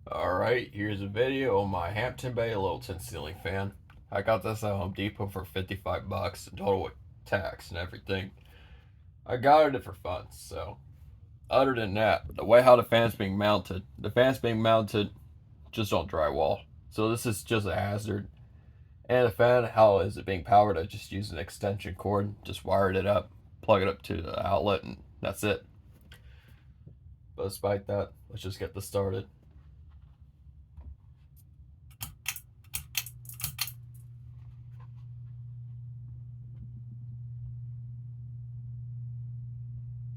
Alright, here's a video on my Hampton Bay Littleton ceiling fan. I got this at Home Depot for 55 bucks, total with tax and everything. I got it for fun, so. Other than that, the way how the fan's being mounted just on drywall. So this is just a hazard. And the fan, how is it being powered? I just used an extension cord, just wired it up, plug it up to the outlet, and that's it. But despite that, let's just get this started.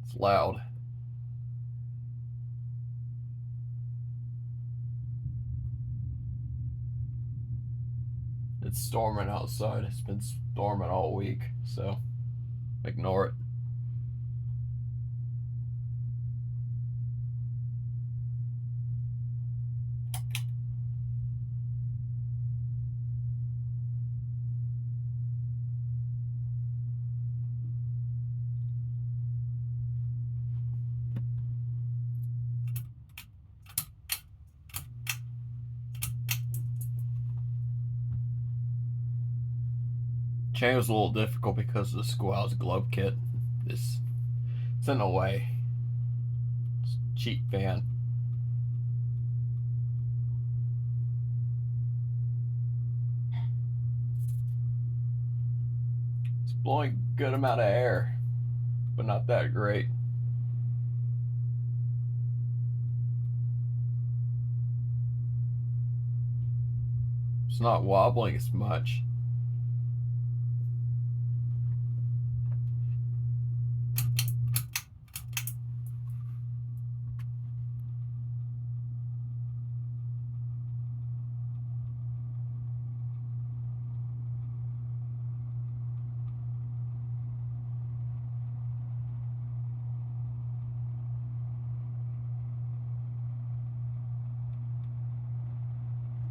It's loud. It's storming outside. It's been storming all week, so ignore it. Chain was a little difficult because of the schoolhouse glove kit. It's in the way. It's a cheap fan. It's blowing a good amount of air, but not that great. It's not wobbling as much.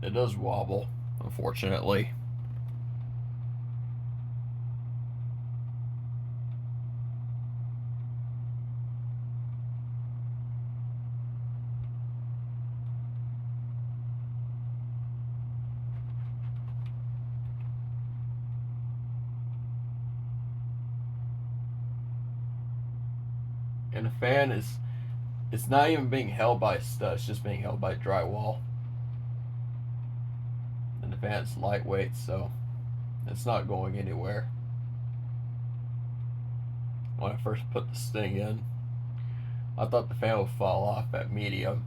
It does wobble, unfortunately. And the fan it's not even being held by stuff, it's just being held by drywall. And the fan's lightweight, so it's not going anywhere. When I first put this thing in, I thought the fan would fall off at medium.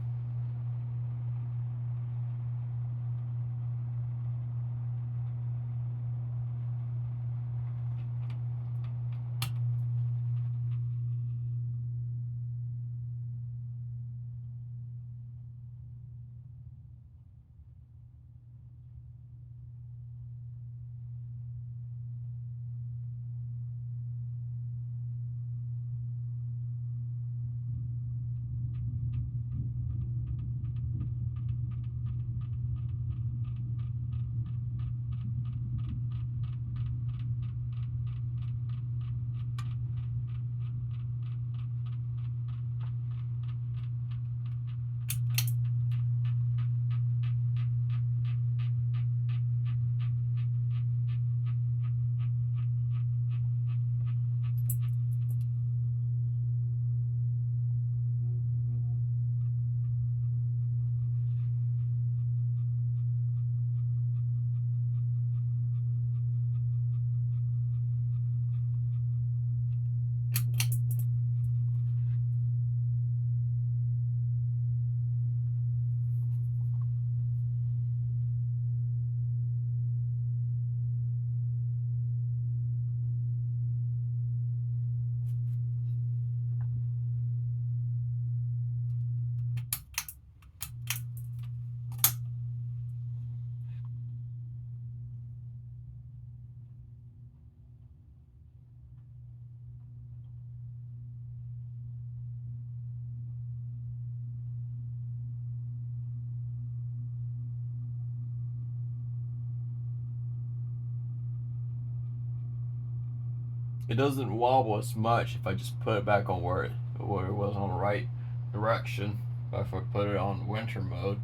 It doesn't wobble as much if I just put it back on where it was on the right direction. But if I put it on winter mode,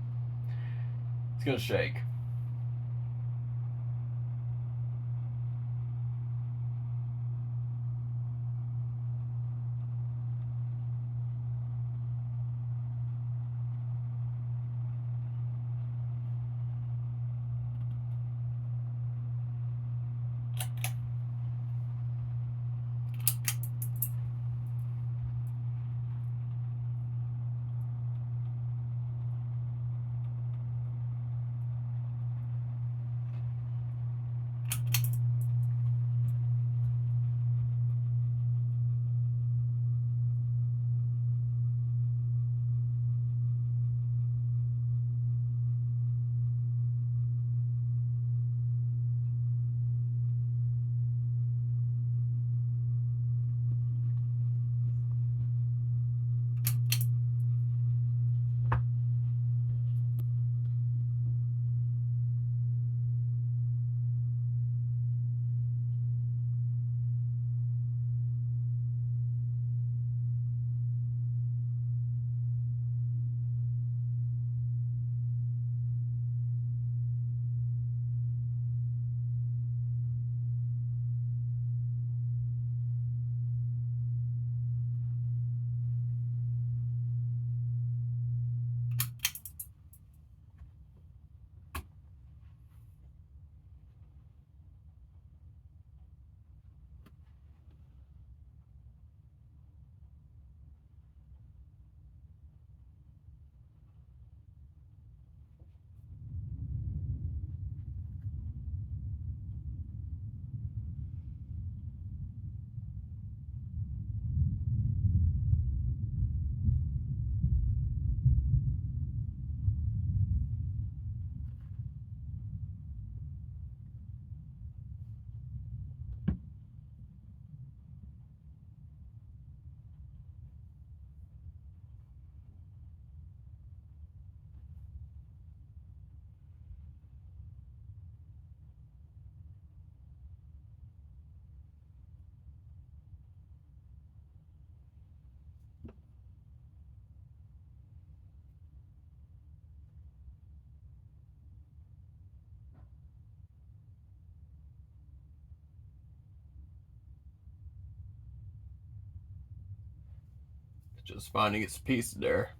gonna shake. Just finding its piece there.